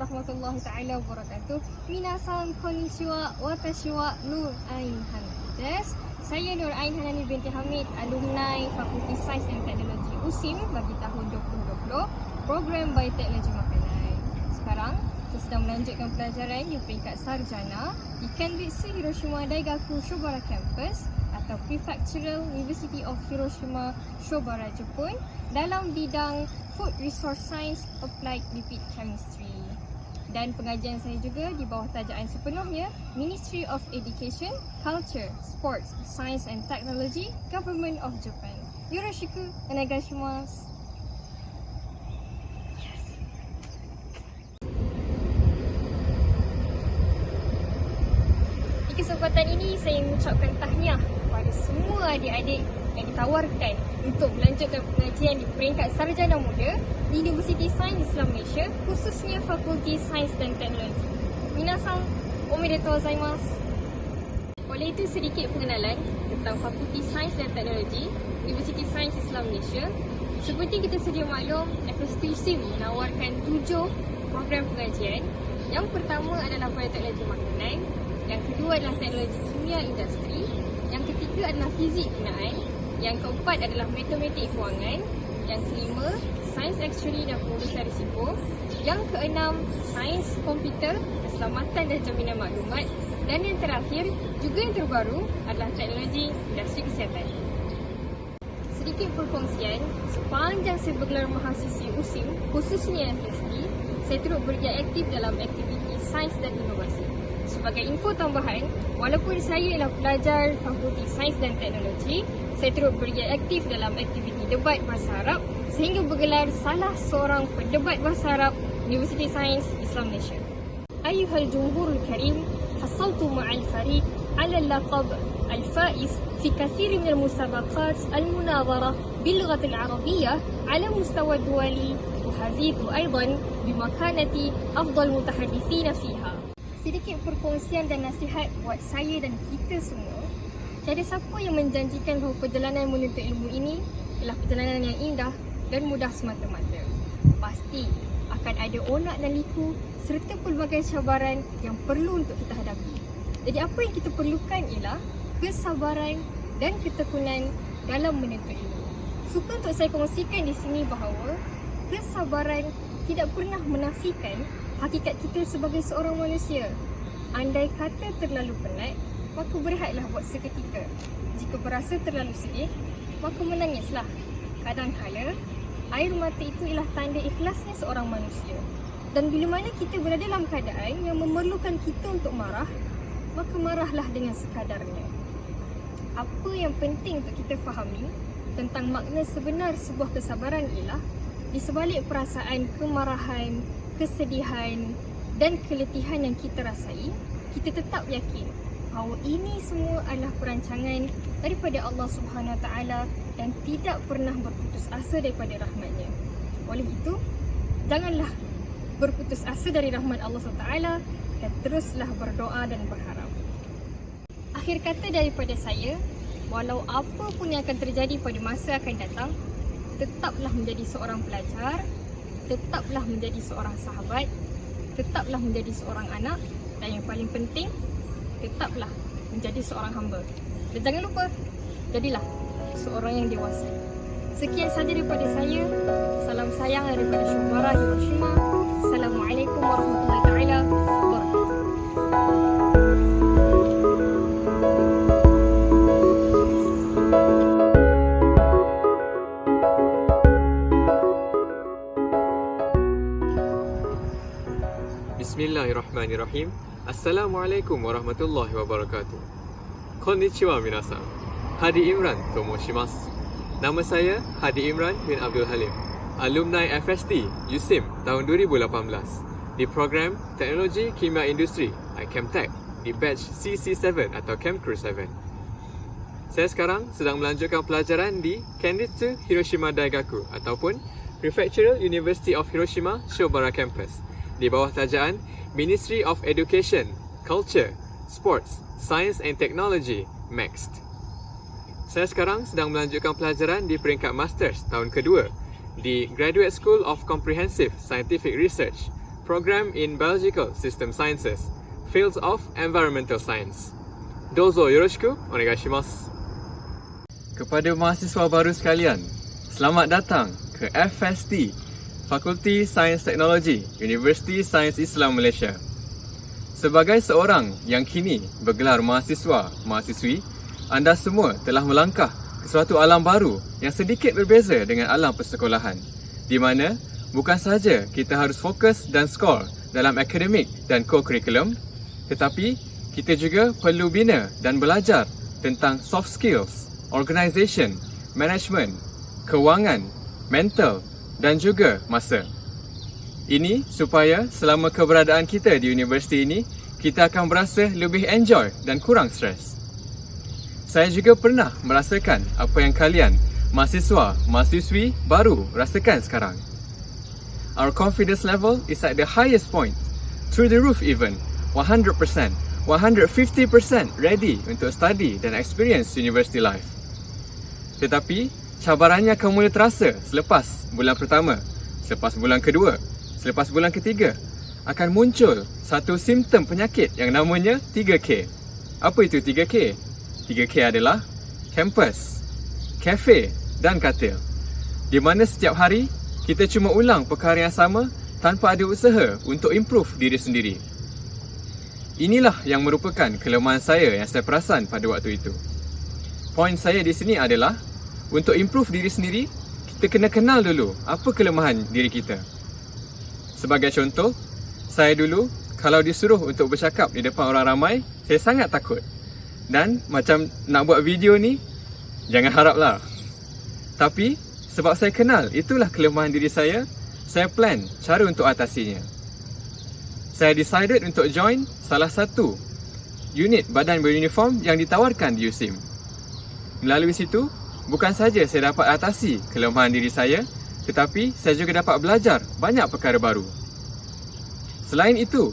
warahmatullahi taala wabarakatuh. Minasan konnichiwa, watashi wa Nur Ain Hanani desu. Saya Nur Ain Hanani binti Hamid, alumni Fakulti Sains dan Teknologi USIM bagi tahun 2020, program Bioteknologi Makanan. Sekarang saya sedang melanjutkan pelajaran di peringkat sarjana di Kenritsu Hiroshima Daigaku Shobara Campus atau Prefectural University of Hiroshima Shobara, Jepun, dalam bidang Food Resource Science Applied Lipid Chemistry. Dan pengajian saya juga di bawah tajaan sepenuhnya Ministry of Education, Culture, Sports, Science and Technology, Government of Japan. Yoroshiku onegaishimasu. Di kesempatan ini saya mengucapkan tahniah kepada semua adik-adik yang ditawarkan untuk melanjutkan pengajian di peringkat sarjana muda di Universiti Sains Islam Malaysia, khususnya Fakulti Sains dan Teknologi. Minasan omedetou gozaimasu. Oleh itu, sedikit pengenalan tentang Fakulti Sains dan Teknologi Universiti Sains Islam Malaysia. Seperti kita sedia maklum, FST USIM menawarkan 7 program pengajian. Yang pertama adalah Bioteknologi Makanan, yang kedua adalah Teknologi Kimia Industri, yang ketiga adalah Fizik Gunaan, yang keempat adalah Matematik Kewangan, yang kelima Sains Aktuari dan Pengurusan Risiko, yang keenam Sains Komputer, Keselamatan dan Jaminan Maklumat, dan yang terakhir juga yang terbaru adalah Teknologi Industri Kesihatan. Sedikit perkongsian, sepanjang saya bergelar mahasiswi USIM, khususnya FST, saya turut bergiat aktif dalam aktiviti sains dan inovasi. Sebagai info tambahan, walaupun saya ialah pelajar Fakulti Sains dan Teknologi, saya turut bergiat aktif dalam aktiviti debat bahasa Arab sehingga bergelar salah seorang pendebat bahasa Arab Universiti Sains Islam Malaysia. Ayuhal Jumhurul Karim, hasaltu ma'al fariq ala al-laqab al-faiz fi kathir min al-musabaqat al-munazara bil-lughat al-arabiyyah ala mustawa duwali wa hazitu aidan bimakanati afdal mutahaddithin fiha. Sedikit perkongsian dan nasihat buat saya dan kita semua. Tiada siapa yang menjanjikan bahawa perjalanan menuntut ilmu ini ialah perjalanan yang indah dan mudah semata-mata. Pasti akan ada onak dan liku serta pelbagai cabaran yang perlu untuk kita hadapi. Jadi apa yang kita perlukan ialah kesabaran dan ketekunan dalam menuntut ilmu. Suka untuk saya kongsikan di sini bahawa kesabaran tidak pernah menafikan hakikat kita sebagai seorang manusia. Andai kata terlalu penat, maka berehatlah buat seketika. Jika berasa terlalu sedih, maka menangislah. Kadang-kala, air mata itu ialah tanda ikhlasnya seorang manusia. Dan bila mana kita berada dalam keadaan yang memerlukan kita untuk marah, maka marahlah dengan sekadarnya. Apa yang penting untuk kita fahami tentang makna sebenar sebuah kesabaran ialah di sebalik perasaan kemarahan, kesedihan dan keletihan yang kita rasai, kita tetap yakin bahawa ini semua adalah perancangan daripada Allah Subhanahu Wa Taala dan tidak pernah berputus asa daripada rahmat-Nya. Oleh itu, janganlah berputus asa dari rahmat Allah Subhanahu Wa Taala dan teruslah berdoa dan berharap. Akhir kata daripada saya, walau apa pun yang akan terjadi pada masa akan datang, tetaplah menjadi seorang pelajar, tetaplah menjadi seorang sahabat, tetaplah menjadi seorang anak, dan yang paling penting, tetaplah menjadi seorang hamba. Dan jangan lupa, jadilah seorang yang dewasa. Sekian sahaja daripada saya. Salam sayang daripada Shobara Hiroshima. Assalamualaikum warahmatullahi taala wabarakatuh. Bismillahirrahmanirrahim. Assalamualaikum warahmatullahi wabarakatuh. Konnichiwa minasan. Hadi Imran tomoshimasu. Nama saya Hadi Imran bin Abdul Halim, alumni FST USIM tahun 2018 di program Teknologi Kimia Industri (Chemtech) di batch CC7 atau Chemcrew 7. Saya sekarang sedang melanjutkan pelajaran di Kenritsu Hiroshima Daigaku ataupun Prefectural University of Hiroshima Shobara Campus di bawah tajaan Ministry of Education, Culture, Sports, Science and Technology, MEXT. Saya sekarang sedang melanjutkan pelajaran di peringkat Masters tahun kedua di Graduate School of Comprehensive Scientific Research, program in Biological System Sciences, fields of Environmental Science. Dozo yoroshiku onegaishimasu. Kepada mahasiswa baru sekalian, selamat datang ke FST, Fakulti Sains Teknologi, Universiti Sains Islam Malaysia. Sebagai seorang yang kini bergelar mahasiswa-mahasiswi, anda semua telah melangkah ke suatu alam baru yang sedikit berbeza dengan alam persekolahan, di mana bukan sahaja kita harus fokus dan skor dalam akademik dan co-curriculum, tetapi kita juga perlu bina dan belajar tentang soft skills, organisation, management, kewangan, mental dan juga masa. Ini supaya selama keberadaan kita di universiti ini, kita akan berasa lebih enjoy dan kurang stres. Saya juga pernah merasakan apa yang kalian, mahasiswa-mahasiswi baru rasakan sekarang. Our confidence level is at the highest point, through the roof even, 100%, 150% ready untuk study dan experience university life. Tetapi, cabarannya akan mula terasa selepas bulan pertama, selepas bulan kedua, selepas bulan ketiga, akan muncul satu simptom penyakit yang namanya 3K. Apa itu 3K? 3K adalah kampus, kafe dan katil. Di mana setiap hari, kita cuma ulang perkara yang sama tanpa ada usaha untuk improve diri sendiri. Inilah yang merupakan kelemahan saya yang saya perasan pada waktu itu. Poin saya di sini adalah, untuk improve diri sendiri, kita kena kenal dulu apa kelemahan diri kita. Sebagai contoh, saya dulu kalau disuruh untuk bercakap di depan orang ramai, saya sangat takut. Dan macam nak buat video ni, jangan haraplah. Tapi, sebab saya kenal itulah kelemahan diri saya plan cara untuk atasinya. Saya decided untuk join salah satu unit badan beruniform yang ditawarkan di USIM. Melalui situ, bukan saja saya dapat atasi kelemahan diri saya, tetapi saya juga dapat belajar banyak perkara baru. Selain itu,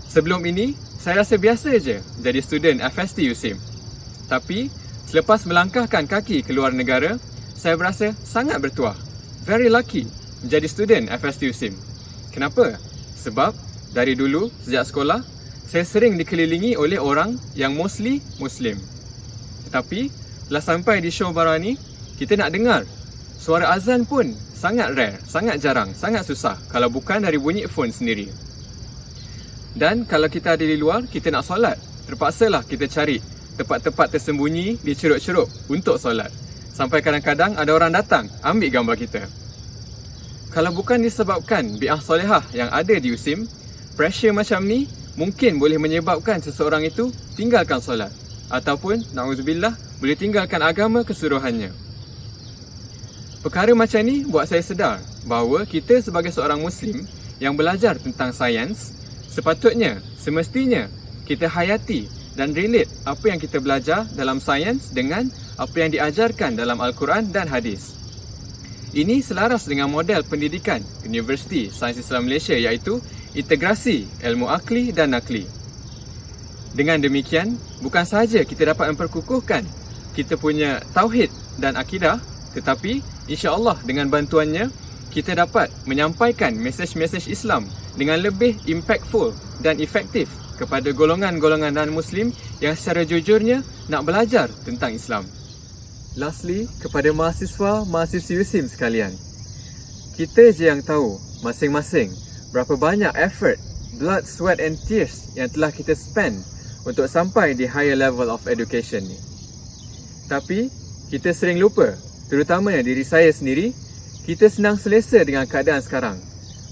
sebelum ini, saya rasa biasa je jadi student FST USIM. Tapi, selepas melangkahkan kaki ke luar negara, saya berasa sangat bertuah, very lucky menjadi student FST USIM. Kenapa? Sebab, dari dulu, sejak sekolah, saya sering dikelilingi oleh orang yang mostly Muslim. Tetapi, setelah sampai di Shobara ni, kita nak dengar suara azan pun sangat rare, sangat jarang, sangat susah kalau bukan dari bunyi phone sendiri. Dan kalau kita ada di luar, kita nak solat, terpaksalah kita cari tempat-tempat tersembunyi di ceruk-ceruk untuk solat. Sampai kadang-kadang ada orang datang ambil gambar kita. Kalau bukan disebabkan bi'ah solehah yang ada di USIM, pressure macam ni mungkin boleh menyebabkan seseorang itu tinggalkan solat. Ataupun, na'udzubillah, boleh tinggalkan agama keseluruhannya. Perkara macam ni buat saya sedar bahawa kita sebagai seorang Muslim yang belajar tentang sains, sepatutnya, semestinya kita hayati dan relate apa yang kita belajar dalam sains dengan apa yang diajarkan dalam Al-Quran dan hadis. Ini selaras dengan model pendidikan Universiti Sains Islam Malaysia, iaitu integrasi ilmu akli dan nakli. Dengan demikian, bukan sahaja kita dapat memperkukuhkan kita punya tauhid dan akidah, tetapi insya-Allah dengan bantuannya kita dapat menyampaikan mesej-mesej Islam dengan lebih impactful dan efektif kepada golongan-golongan non-Muslim yang secara jujurnya nak belajar tentang Islam. Lastly, kepada mahasiswa-mahasiswi USIM sekalian, kita je yang tahu masing-masing berapa banyak effort, blood, sweat and tears yang telah kita spend untuk sampai di higher level of education ni. Tapi, kita sering lupa, terutamanya diri saya sendiri, kita senang selesa dengan keadaan sekarang.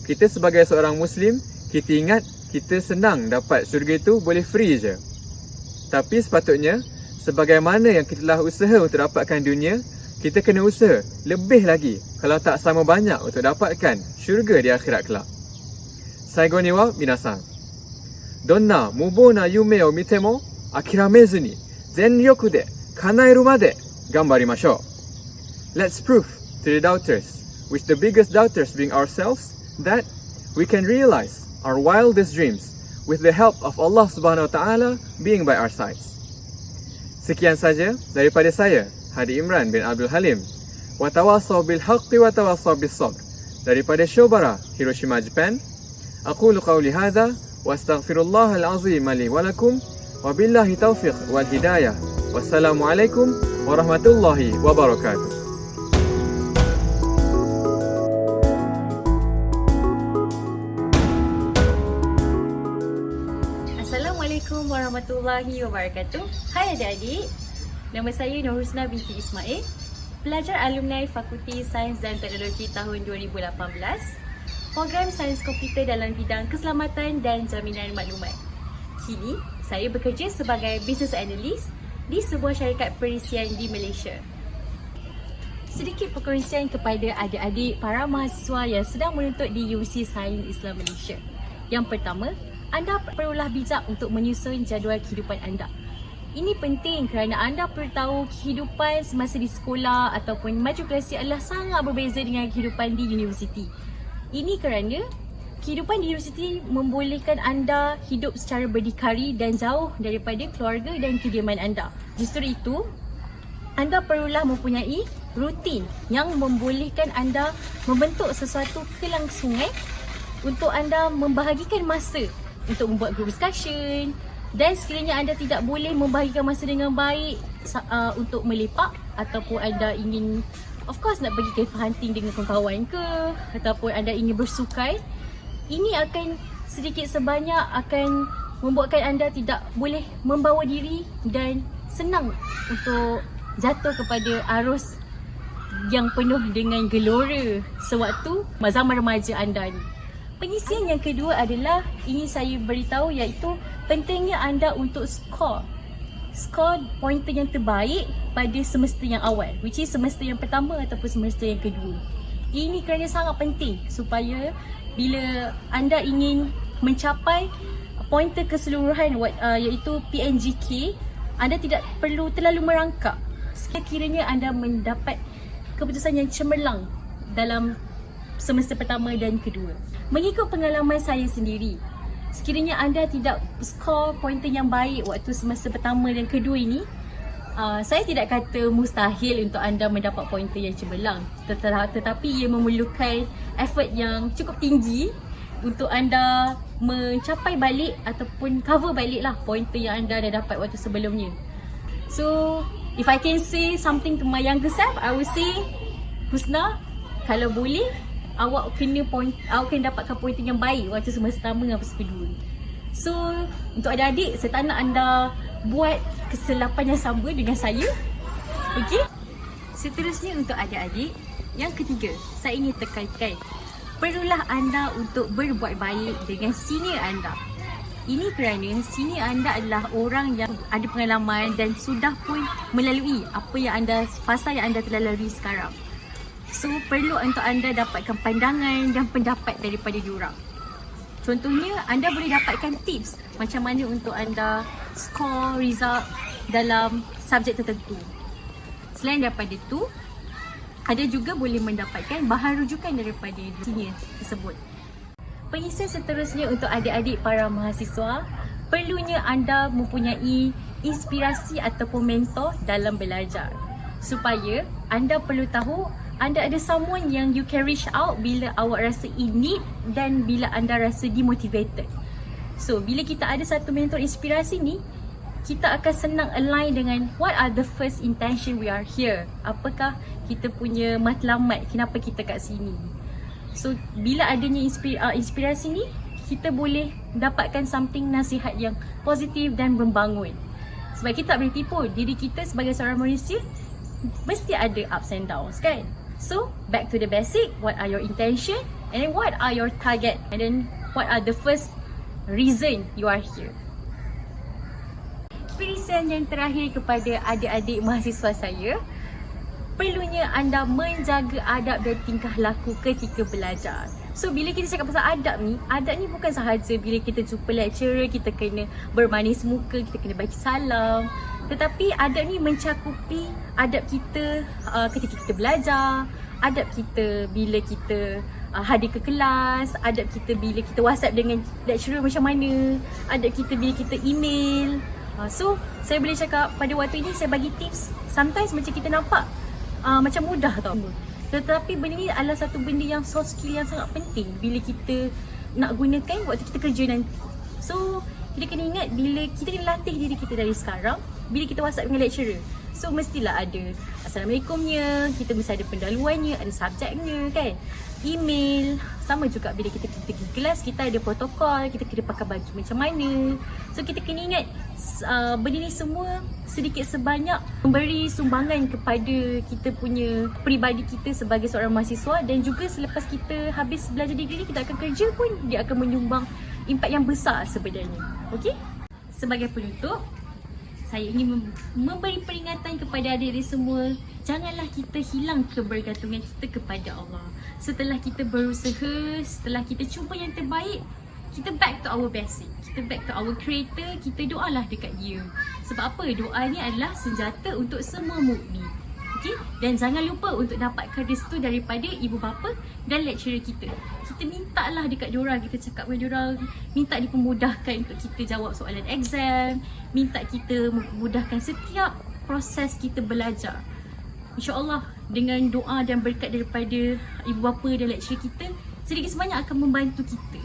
Kita sebagai seorang Muslim, kita ingat kita senang dapat syurga itu boleh free je. Tapi sepatutnya, sebagaimana yang kita telah usaha untuk dapatkan dunia, kita kena usaha lebih lagi kalau tak sama banyak untuk dapatkan syurga di akhirat kelak. Saigoni wa minasan, donna mubo na yume o mite mo akiramezu ni zenryoku de kanaeru made gambarimashou. Let's prove to the doubters, with the biggest doubters being ourselves, that we can realize our wildest dreams with the help of Allah Subhanahu Wa Taala being by our sides. Sekian saja daripada saya, Hadi Imran bin Abdul Halim. Watawasaw bil haqqi watawasaw bis sabr. Daripada Shobara, Hiroshima, Japan. أقول قولي هذا وأستغفر الله العظيم لي ولكم وبالله التوفيق والهداية والسلام عليكم ورحمة الله وبركاته. Assalamualaikum warahmatullahi wabarakatuh. Hai adik-adik, nama saya Nur Husna binti Ismail, pelajar alumni Fakulti Sains dan Teknologi tahun 2018, program Sains Komputer dalam bidang keselamatan dan jaminan maklumat. Kini, saya bekerja sebagai Business Analyst di sebuah syarikat perisian di Malaysia. Sedikit perkongsian kepada adik-adik para mahasiswa yang sedang menuntut di Universiti Sains Islam Malaysia. Yang pertama, anda perlulah bijak untuk menyusun jadual kehidupan anda. Ini penting kerana anda perlu tahu kehidupan semasa di sekolah ataupun matrikulasi adalah sangat berbeza dengan kehidupan di universiti. Ini kerana kehidupan di universiti membolehkan anda hidup secara berdikari dan jauh daripada keluarga dan kediaman anda. Justru itu, anda perlulah mempunyai rutin yang membolehkan anda membentuk sesuatu kelangsungan untuk anda membahagikan masa untuk membuat group discussion. Dan sekiranya anda tidak boleh membahagikan masa dengan baik untuk melepak ataupun anda ingin of course nak pergi cafe hunting dengan kawan-kawan ke ataupun anda ingin bersukai, ini akan sedikit sebanyak akan membuatkan anda tidak boleh membawa diri dan senang untuk jatuh kepada arus yang penuh dengan gelora sewaktu zaman remaja anda ni. Pengisian yang kedua adalah ingin saya beritahu iaitu pentingnya anda untuk skor pointer yang terbaik pada semester yang awal, which is semester yang pertama ataupun semester yang kedua. Ini kerana sangat penting supaya bila anda ingin mencapai pointer keseluruhan iaitu PNGK, anda tidak perlu terlalu merangkak sekiranya anda mendapat keputusan yang cemerlang dalam semester pertama dan kedua. Mengikut pengalaman saya sendiri, sekiranya anda tidak skor pointer yang baik waktu semester pertama dan kedua ini, saya tidak kata mustahil untuk anda mendapat pointer yang cemerlang, tetapi ia memerlukan effort yang cukup tinggi untuk anda mencapai balik ataupun cover balik lah pointer yang anda dah dapat waktu sebelumnya. So, if I can say something to my younger self, I will say, Husna, kalau boleh, awak kena dapatkan pointer yang baik waktu semester pertama dan semester kedua. So, untuk adik-adik, saya tak nak anda buat kesilapan yang sama dengan saya. Okey? Seterusnya untuk adik-adik, yang ketiga, saya ingin tekankan, perlulah anda untuk berbuat baik dengan senior anda. Ini kerana senior anda adalah orang yang ada pengalaman dan sudah pun melalui fasa yang anda telah lalui sekarang. So, perlu untuk anda dapatkan pandangan dan pendapat daripada diorang. Contohnya, anda boleh dapatkan tips macam mana untuk anda score result dalam subjek tertentu. Selain daripada itu, anda juga boleh mendapatkan bahan rujukan daripada senior tersebut. Pengisian seterusnya untuk adik-adik para mahasiswa, perlunya anda mempunyai inspirasi ataupun mentor dalam belajar. Supaya anda perlu tahu anda ada someone yang you can reach out bila awak rasa in need dan bila anda rasa demotivated. So, bila kita ada satu mentor inspirasi ni, kita akan senang align dengan what are the first intention we are here. Apakah kita punya matlamat, kenapa kita kat sini. So, bila adanya inspirasi ni, kita boleh dapatkan something nasihat yang positif dan membangun. Sebab kita tak boleh tipu diri kita sebagai seorang manusia, mesti ada ups and downs kan. So, back to the basic, what are your intention and then what are your target and then what are the first reason you are here. Perisian yang terakhir kepada adik-adik mahasiswa saya, perlunya anda menjaga adab dan tingkah laku ketika belajar. So, bila kita cakap pasal adab ni bukan sahaja bila kita jumpa lecturer, kita kena bermanis muka, kita kena bagi salam. Tetapi adab ni mencakupi adab kita ketika kita belajar, adab kita bila kita hadir ke kelas, adab kita bila kita WhatsApp dengan lecturer macam mana, adab kita bila kita email. So, saya boleh cakap pada waktu ini saya bagi tips. Sometimes macam kita nampak macam mudah tau. Tetapi benda ni adalah satu benda yang soft skill yang sangat penting bila kita nak gunakan waktu kita kerja nanti. So kita kena ingat bila kita kena latih diri kita dari sekarang. Bila kita WhatsApp dengan lecturer, so mestilah ada Assalamualaikumnya, kita mesti ada pendahuluannya, ada subjeknya kan. Email, sama juga bila kita pergi kelas, kita ada protokol, kita kena pakai baju macam mana. So kita kena ingat benda ni semua sedikit sebanyak memberi sumbangan kepada kita punya peribadi kita sebagai seorang mahasiswa, dan juga selepas kita habis belajar degree, kita akan kerja pun dia akan menyumbang impak yang besar sebenarnya. Okey? Sebagai penutup, saya ingin memberi peringatan kepada adik-adik semua, janganlah kita hilang kebergantungan kita kepada Allah. Setelah kita berusaha, setelah kita cuba yang terbaik, kita back to our basic, kita back to our creator, kita doalah dekat dia. Sebab apa? Doa ni adalah senjata untuk semua mukmin. Okay? Dan jangan lupa untuk dapatkan restu daripada ibu bapa dan lecturer kita. Kita mintalah dekat diorang, kita cakap dengan diorang, minta dipermudahkan untuk kita jawab soalan exam, minta kita memudahkan setiap proses kita belajar. InsyaAllah dengan doa dan berkat daripada ibu bapa dan lecturer kita, sedikit sebanyak akan membantu kita.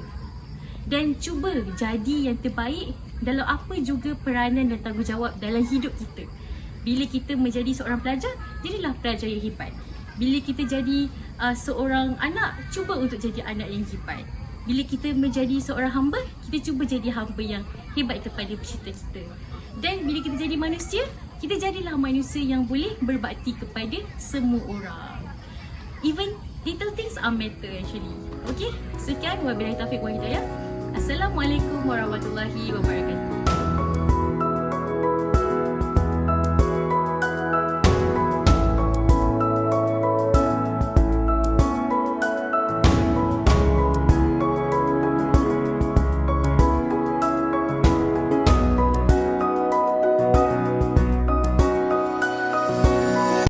Dan cuba jadi yang terbaik dalam apa juga peranan dan tanggungjawab dalam hidup kita. Bila kita menjadi seorang pelajar, jadilah pelajar yang hebat. Bila kita jadi seorang anak, cuba untuk jadi anak yang hebat. Bila kita menjadi seorang hamba, kita cuba jadi hamba yang hebat kepada pencipta kita. Dan bila kita jadi manusia, kita jadilah manusia yang boleh berbakti kepada semua orang. Even little things are matter actually. Okay? Sekian, wabillahi taufiq wal hidayah. Assalamualaikum warahmatullahi wabarakatuh.